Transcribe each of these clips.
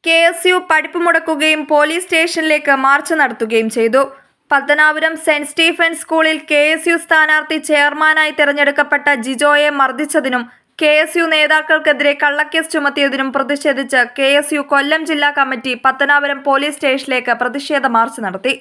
KSU പഠിപ്പ് മുടക്കുകയും police സ്റ്റേഷനിലേക്ക് March നടത്തുകയും ചെയ്തു. പത്തനാപുരം സെന്റ് സ്റ്റീഫൻസ് സ്കൂളിൽ KSU സ്ഥാനാർത്ഥി ചെയർമാനായി തെരഞ്ഞെടുക്കപ്പെട്ട ജിജോയെ മർദ്ദിച്ചതിനും KSU നേതാക്കൾക്കെതിരെ കള്ളക്കേസ് ചുമത്തിയതിനും പ്രതിഷേധിച്ച് KSU കൊല്ലം ജില്ലാ കമ്മിറ്റി പത്തനാപുരം പോലീസ് സ്റ്റേഷനിലേക്ക് പ്രതിഷേധ മാർച്ച് നടത്തി.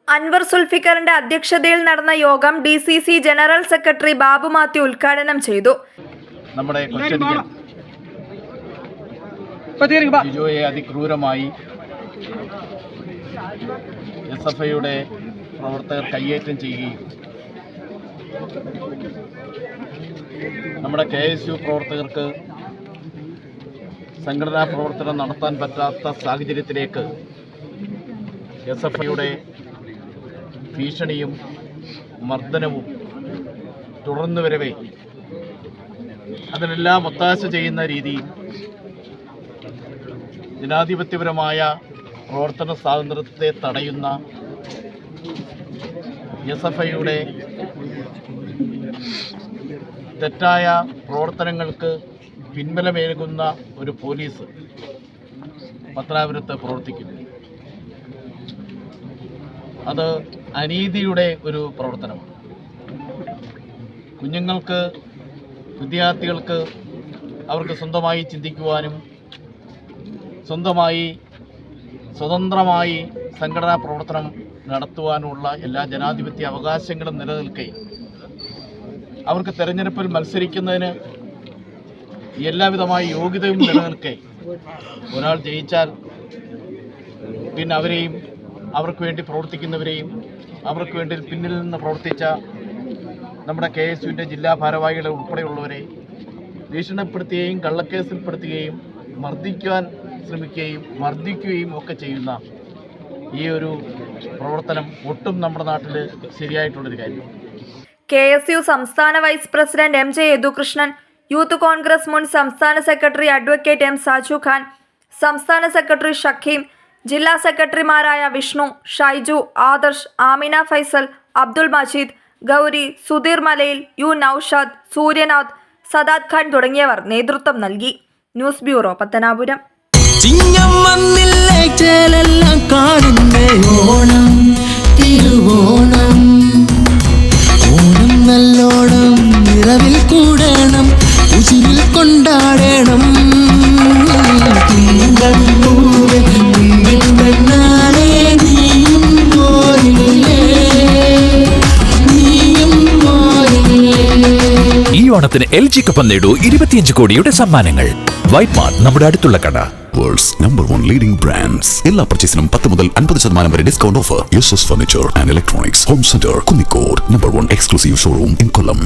അൻവർ സുൽഫിക്കറിന്റെ അധ്യക്ഷതയിൽ നടന്ന യോഗം DCC general secretary Babu Mathew ഉദ്ഘാടനം ചെയ്തു. നമ്മുടെ ജിജോയെ അതിക്രൂരമായി SFIയുടെ പ്രവർത്തകർ കയ്യേറ്റം ചെയ്യുകയും നമ്മുടെ KSU പ്രവർത്തകർക്ക് സംഘടനാ പ്രവർത്തനം നടത്താൻ പറ്റാത്ത സാഹചര്യത്തിലേക്ക് SFIയുടെ ഭീഷണിയും മർദ്ദനവും തുടർന്നു വരവേ അതിനെല്ലാം ഒത്താശ ചെയ്യുന്ന രീതിയിൽ ജനാധിപത്യപരമായ പ്രവർത്തന സ്വാതന്ത്ര്യത്തെ തടയുന്ന SFIയുടെ തെറ്റായ പ്രവർത്തനങ്ങൾക്ക് പിൻബലമേകുന്ന ഒരു പോലീസ് പത്തനാപുരത്ത് പ്രവർത്തിക്കുന്നു. അത് അനീതിയുടെ ഒരു പ്രവർത്തനമാണ്. കുഞ്ഞുങ്ങൾക്ക്, വിദ്യാർത്ഥികൾക്ക് അവർക്ക് സ്വന്തമായി ചിന്തിക്കുവാനും സ്വന്തമായി സ്വതന്ത്രമായി സംഘടനാ പ്രവർത്തനം നടത്തുവാനുള്ള എല്ലാ ജനാധിപത്യ അവകാശങ്ങളും നിലനിൽക്കെ അവർക്ക് തെരഞ്ഞെടുപ്പിൽ മത്സരിക്കുന്നതിന് എല്ലാവിധമായ യോഗ്യതയും നിലനിൽക്കെ ഒരാൾ ജയിച്ചാൽ പിന്നെ അവരെയും അവർക്ക് വേണ്ടി പ്രവർത്തിക്കുന്നവരെയും അവർക്ക് വേണ്ടി പിന്നിൽ നിന്ന് പ്രവർത്തിച്ച നമ്മുടെ KSUവിൻ്റെ ജില്ലാ ഭാരവാഹികളെ ഉൾപ്പെടെയുള്ളവരെ ഭീഷണിപ്പെടുത്തുകയും കള്ളക്കേസിൽപ്പെടുത്തുകയും മർദ്ദിക്കാൻ ശ്രമിക്കുകയും മർദ്ദിക്കുകയും ഒക്കെ ചെയ്യുന്ന ഈ ഒരു പ്രവർത്തനം ഒട്ടും നമ്മുടെ നാട്ടിൽ ശരിയായിട്ടുള്ളൊരു കാര്യമാണ്. KSU സംസ്ഥാന vice president MJ Yadukrishnan, Youth Congress മുൻ സംസ്ഥാന secretary advocate M Saju Khan, സംസ്ഥാന സെക്രട്ടറി ഷക്കീം, ജില്ലാ സെക്രട്ടറിമാരായ വിഷ്ണു, ഷൈജു, ആദർശ്, ആമിന ഫൈസൽ, അബ്ദുൾ മജീദ്, ഗൗരി, സുധീർ മലയിൽ, U നൌഷാദ്, സൂര്യനാഥ്, സദാദ് ഖാൻ തുടങ്ങിയവർ നേതൃത്വം നൽകി. News bureau, Pathanapuram. കൊണ്ടാടണം ഈ ഓണത്തിന് LG കൊപ്പം നേടൂ 25 കോടിയുടെ സമ്മാനങ്ങൾ. വൈറ്റ് മാർട്ട്, നമ്മുടെ അടുത്തുള്ള കട. Worlds number 1 leading brands. എല്ലാ പർച്ചേസിനും 10 മുതൽ 50% വരെ discount offer. Yes furniture and electronics home centre, Kunnicode. Number 1 exclusive showroom in Kollam.